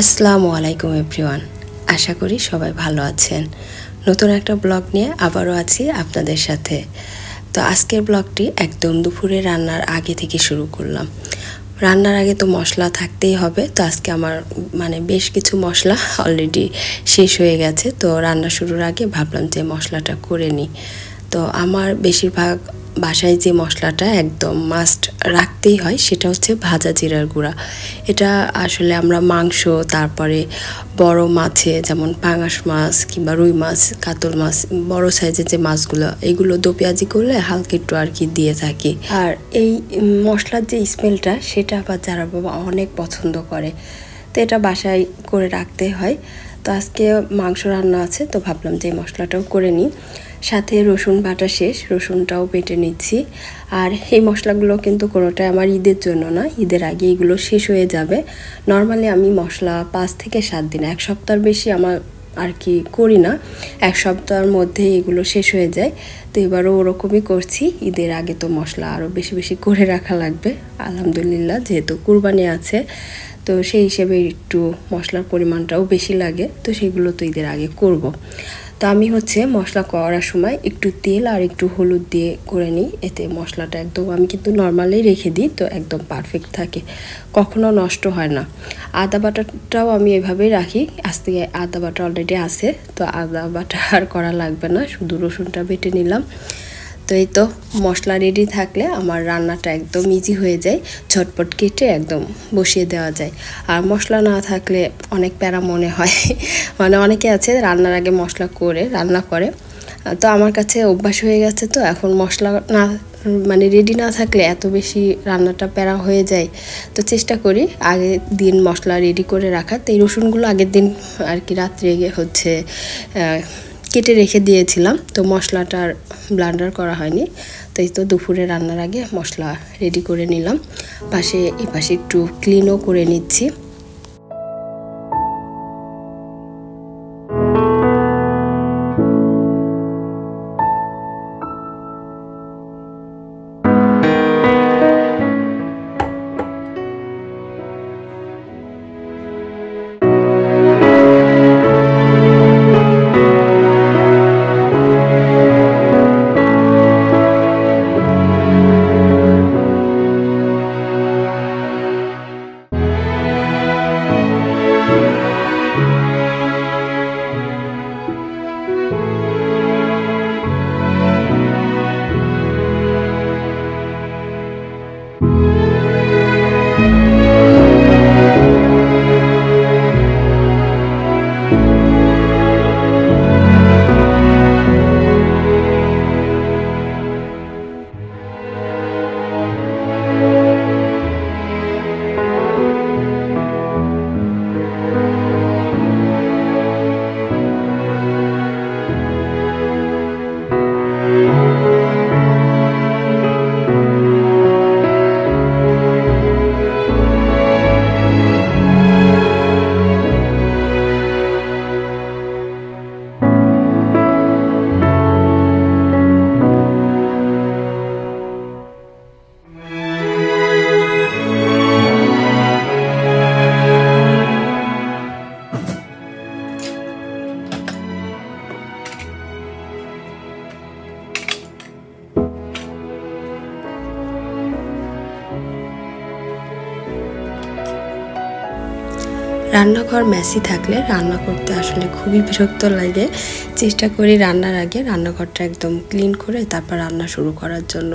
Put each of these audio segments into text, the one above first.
আসসালামু আলাইকুম এভরিওয়ান, আশা করি সবাই ভালো আছেন। নতুন একটা ব্লগ নিয়ে আবারও আছি আপনাদের সাথে। তো আজকের ব্লগটি একদম দুপুরে রান্নার আগে থেকে শুরু করলাম। রান্নার আগে তো মশলা থাকতেই হবে, তো আজকে আমার বেশ কিছু মশলা অলরেডি শেষ হয়ে গেছে। তো রান্না শুরুর আগে ভাবলাম যে মশলাটা করে নিই। তো আমার বেশিরভাগ বাসায় যে মশলাটা একদম মাস্ট রাখতেই হয় সেটা হচ্ছে ভাজা জিরার গুঁড়া। এটা আসলে আমরা মাংস, তারপরে বড় মাছে যেমন পাঙাশ মাছ কিংবা রুই মাছ, কাতল মাছ, বড় সাইজের যে মাছগুলো, এগুলো দো পেঁয়াজি করলে হালকা একটু আর কি দিয়ে থাকি। আর এই মশলার যে স্মেলটা সেটা আবার যারা বাবা অনেক পছন্দ করে, তো এটা বাসায় করে রাখতে হয়। তো আজকে মাংস রান্না আছে, তো ভাবলাম যে মশলাটাও করে নিই। সাথে রসুন বাটা শেষ, রসুনটাও বেটে নিচ্ছি। আর এই মশলাগুলো কিন্তু কোনোটাই আমার ঈদের জন্য না, ঈদের আগে এগুলো শেষ হয়ে যাবে। নর্মালি আমি মশলা 5 থেকে 7 দিন, এক সপ্তাহের বেশি আমার আর কি করি না, এক সপ্তাহের মধ্যে এগুলো শেষ হয়ে যায়। তো এবারও ওরকমই করছি, ঈদের আগে তো মশলা আরও বেশি বেশি করে রাখা লাগবে আলহামদুলিল্লাহ, যেহেতু কুরবানি আছে। তো সেই হিসেবে একটু মশলার পরিমাণটাও বেশি লাগে, তো সেগুলো তো ঈদের আগে করব। তো আমি মশলা করার সময় একটু তেল আর একটু হলুদ দিয়ে করে নিই, এতে মশলাটা একদম আমি কিন্তু নর্মালি রেখে দিই, তো একদম পারফেক্ট থাকে, কখনো নষ্ট হয় না। আদা বাটাটাও আমি এভাবেই রাখি, আজ থেকে আদা বাটা অলরেডি আছে, তো আদা বাটা আর করা লাগবে না, শুধু রসুনটা বেটে নিলাম। তো এই তো মশলা রেডি থাকলে আমার রান্নাটা একদম ইজি হয়ে যায়, ঝটপট কেটে একদম বসিয়ে দেওয়া যায়। আর মশলা না থাকলে অনেক প্যারা মনে হয়, অনেকে আছে রান্নার আগে মশলা করে রান্না করে, তো আমার কাছে অভ্যাস হয়ে গেছে। তো এখন মশলা না রেডি না থাকলে এত বেশি রান্নাটা প্যারা হয়ে যায়। তো চেষ্টা করি আগের দিন মশলা রেডি করে রাখার। তো এই রসুনগুলো আগের দিন আর কি রাত্রে কেটে রেখে দিয়েছিলাম, তো মশলাটার ব্লেন্ডার করা হয়নি। তো এই তো দুপুরে রান্নার আগে মশলা রেডি করে নিলাম। এপাশে একটু ক্লিনও করে নিচ্ছি। রান্নাঘর মেসি থাকলে রান্না করতে আসলে খুবই বিরক্ত লাগে। চেষ্টা করি রান্নার আগে রান্নাঘরটা একদম ক্লিন করে তারপর রান্না শুরু করার জন্য।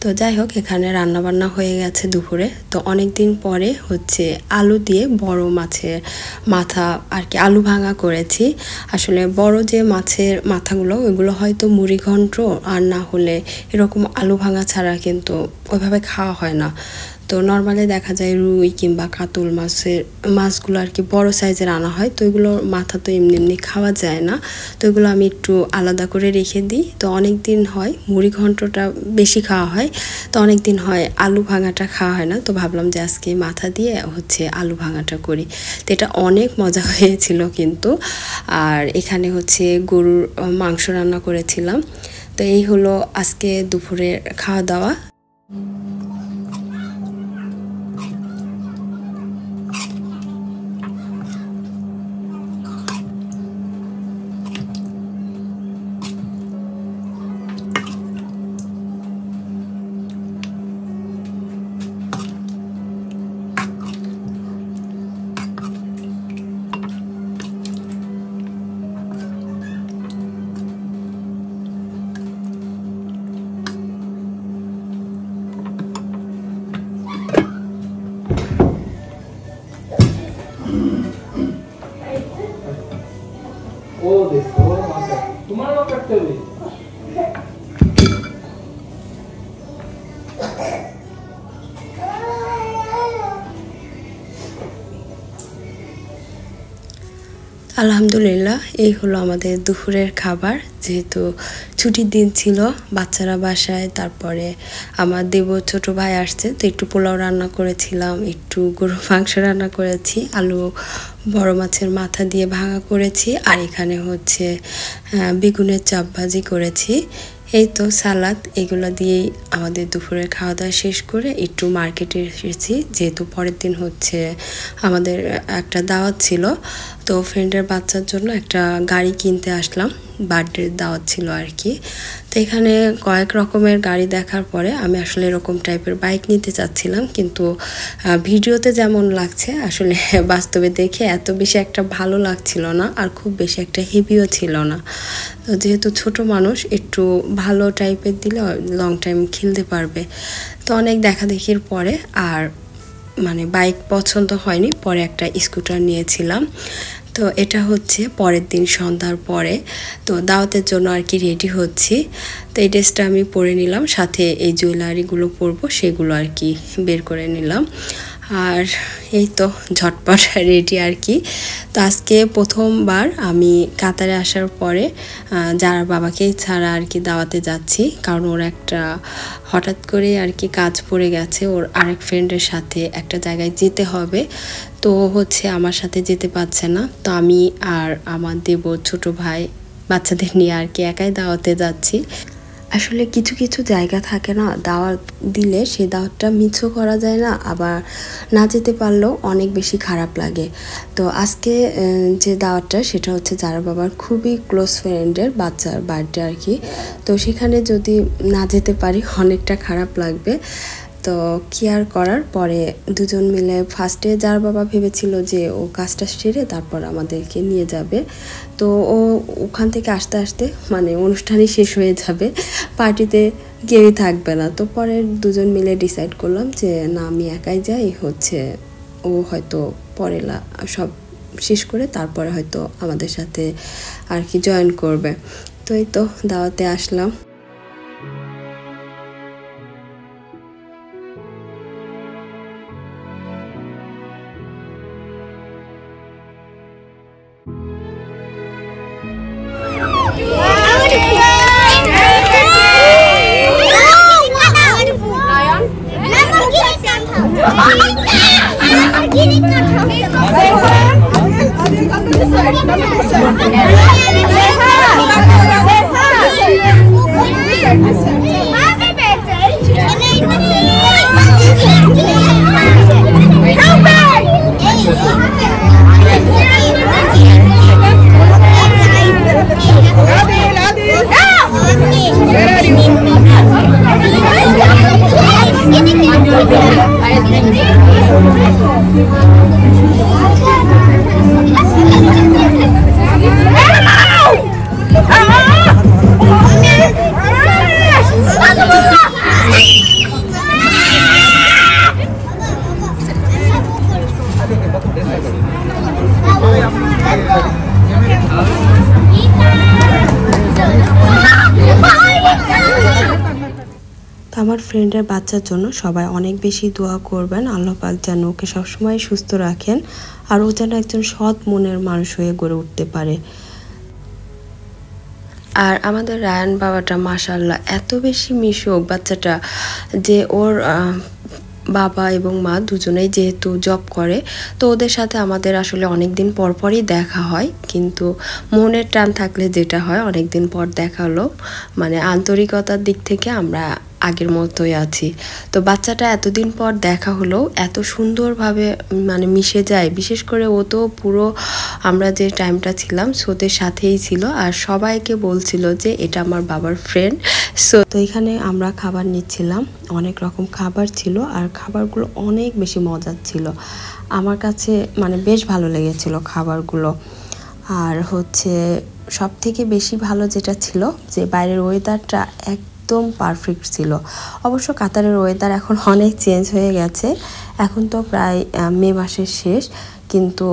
তো তো যাই হোক এখানে রান্না বান্না হয়ে গেছে দুপুরে। তো অনেক দিন পরে হচ্ছে আলু দিয়ে বড় মাছের মাথা আর কি আলু ভাঙা করেছি। আসলে বড় যে মাছের মাথাগুলো ওইগুলো হয়তো মুড়ি ঘন্ট আর না হলে এরকম আলু ভাঙা ছাড়া কিন্তু ওইভাবে খাওয়া হয় না। তো নর্মালি দেখা যায় রুই কিংবা কাতল মাছগুলো আর কি বড় সাইজের আনা হয়। তো এগুলোর মাথা তো এমনি এমনি খাওয়া যায় না, তো এগুলো আমি একটু আলাদা করে রেখে দিই। তো অনেক দিন হয় মুড়ি ঘন্টটা বেশি খাওয়া হয়, তো অনেক দিন হয় আলু ভাঙাটা খাওয়া হয় না। তো ভাবলাম যে আজকে মাথা দিয়ে হচ্ছে আলু ভাঙাটা করি। তো এটা অনেক মজা হয়েছিল কিন্তু। আর এখানে হচ্ছে গরুর মাংস রান্না করেছিলাম। তো এই হলো আজকে দুপুরের খাওয়া দাওয়া। আলহামদুলিল্লাহ এই হলো আমাদের দুপুরের খাবার। যেহেতু ছুটির দিন ছিল, বাচ্চারা বাসায়, তারপরে আমার দেবর ছোট ভাই আসছে, তো একটু পোলাও রান্না করেছিলাম, একটু গরুর মাংস রান্না করেছি, আলু বড় মাছের মাথা দিয়ে ভাঙা করেছি, আর এখানে হচ্ছে বেগুনের চাপ ভাজি করেছি। এই তো সালাদ, এগুলো দিয়েই আমাদের দুপুরের খাওয়া দাওয়া শেষ করে একটু মার্কেটে এসেছি। যেহেতু পরের দিন হচ্ছে আমাদের একটা দাওয়াত ছিল, তো ফ্রেন্ডের বাচ্চার জন্য একটা গাড়ি কিনতে আসলাম, বার্থডের দাওয়াত ছিল আর কি। তো এখানে কয়েক রকমের গাড়ি দেখার পরে আমি আসলে এরকম টাইপের বাইক নিতে চাচ্ছিলাম, কিন্তু ভিডিওতে যেমন লাগছে আসলে বাস্তবে দেখে এত বেশি একটা ভালো লাগছিল না, আর খুব বেশি একটা হেভিও ছিল না। তো যেহেতু ছোট মানুষ, একটু ভালো টাইপের দিলে লং টাইম খেলতে পারবে। তো অনেক দেখাদেখির পরে আর মানে বাইক পছন্দ হয়নি, পরে একটা স্কুটার নিয়েছিলাম। তো এটা হচ্ছে পরের দিন সন্ধ্যার পরে, তো দাওয়াতের জন্য আর কি রেডি হচ্ছি। তো এই ড্রেসটা আমি পরে নিলাম, সাথে এই জুয়েলারিগুলো পরবো সেগুলো আর কি বের করে নিলাম। আর এই তো ঝটপট রেডি আর কি। তো আজকে প্রথমবার আমি কাতারে আসার পরে যারা বাবাকে ছাড়া আর কি দাওয়াতে যাচ্ছি, কারণ ওর একটা হঠাৎ করে আর কি কাজ পড়ে গেছে, ওর আরেক ফ্রেন্ডের সাথে একটা জায়গায় যেতে হবে। তো হচ্ছে আমার সাথে যেতে পারছে না, তো আমি আর আমার দেবর ছোট ভাই বাচ্চাদের নিয়ে আর কি একাই দাওয়াতে যাচ্ছি। আসলে কিছু কিছু জায়গা থাকে না, দাওয়াত দিলে সেই দাওয়াতটা মিছও করা যায় না, আবার না যেতে পারলেও অনেক বেশি খারাপ লাগে। তো আজকে যে দাওয়াতটা সেটা হচ্ছে যারা বাবার খুবই ক্লোজ ফ্রেন্ডের বাচ্চার বার্থডে আর কি। তো সেখানে যদি না যেতে পারি অনেকটা খারাপ লাগবে। তো কি আর করার, পরে দুজন মিলে ফার্স্টে যার বাবা ভেবেছিল যে ও কাজটা সেরে তারপর আমাদেরকে নিয়ে যাবে। তো ও ওখান থেকে আসতে আসতে মানে অনুষ্ঠানই শেষ হয়ে যাবে, পার্টিতে কেউই থাকবে না। তো পরে দুজন মিলে ডিসাইড করলাম যে না, আমি একাই যাই, হচ্ছে ও হয়তো পরে সব শেষ করে তারপরে হয়তো আমাদের সাথে আর কি জয়েন করবে। তো এই তো দাওয়াতে আসলাম। আমার ফ্রেন্ডের বাচ্চার জন্য সবাই অনেক বেশি দোয়া করবেন, আল্লাহ পাক যেন ওকে সবসময় সুস্থ রাখেন আর ও যেন একজন সৎ মনের মানুষ হয়ে গড়ে উঠতে পারে। আর আমাদের রায়ান বাবাটা মাশাআল্লাহ এত বেশি মিশুক বাচ্চাটা যে ওর বাবা এবং মা দুজনেই যেহেতু জব করে, তো ওদের সাথে আমাদের আসলে অনেক দিন পর পরই দেখা হয়, কিন্তু মনের টান থাকলে যেটা হয় অনেক দিন পর দেখা হলো, মানে আন্তরিকতার দিক থেকে আমরা আগের মতোই আছি। তো বাচ্চাটা এতদিন পর দেখা হলো এত সুন্দরভাবে মানে মিশে যায়, বিশেষ করে ও তো পুরো আমরা যে টাইমটা ছিলাম ওদের সাথেই ছিল আর সবাইকে বলছিল যে এটা আমার বাবার ফ্রেন্ড। তো এখানে আমরা খাবার নিচ্ছিলাম, অনেক রকম খাবার ছিল আর খাবারগুলো অনেক বেশি মজার ছিল, আমার কাছে মানে বেশ ভালো লেগেছিল খাবারগুলো। আর সব থেকে বেশি ভালো যেটা ছিল যে বাইরের ওয়েদারটা একদম পারফেক্ট ছিল। অবশ্য কাতারের ওয়েদার এখন অনেক চেঞ্জ হয়ে গেছে, এখন তো প্রায় মে মাসের শেষ, কিন্তু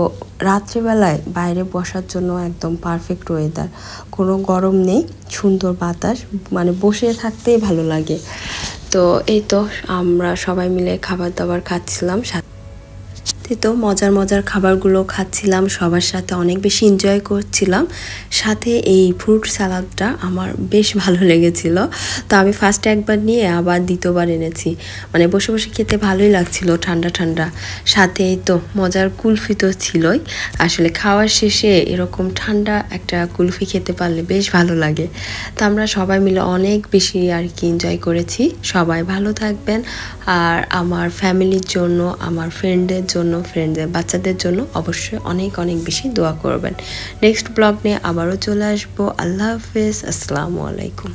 রাত্রিবেলায় বাইরে বসার জন্য একদম পারফেক্ট ওয়েদার, কোনো গরম নেই, সুন্দর বাতাস, মানে বসে থাকতেই ভালো লাগে। তো এই তো আমরা সবাই মিলে খাবার দাবার খাচ্ছিলাম, তো মজার মজার খাবারগুলো খাচ্ছিলাম, সবার সাথে অনেক বেশি এনজয় করছিলাম। সাথে এই ফ্রুট সালাদটা আমার বেশ ভালো লেগেছিল, তো আমি ফার্স্টে একবার নিয়ে আবার দ্বিতীয়বার এনেছি, মানে বসে বসে খেতে ভালোই লাগছিল ঠান্ডা ঠান্ডা। সাথে এই তো মজার কুলফি তো ছিলই, আসলে খাওয়ার শেষে এরকম ঠান্ডা একটা কুলফি খেতে পারলে বেশ ভালো লাগে। তো আমরা সবাই মিলে অনেক বেশি আর কি এনজয় করেছি। সবাই ভালো থাকবেন আর আমার ফ্যামিলির জন্য, আমার ফ্রেন্ডদের জন্য, ফ্রেন্ডদের বাচ্চাদের জন্য অবশ্যই অনেক অনেক বেশি দোয়া করবেন। নেক্সট ব্লগ নিয়ে আবারও চলে আসবো। আল্লাহ হাফেজ, আসসালামু আলাইকুম।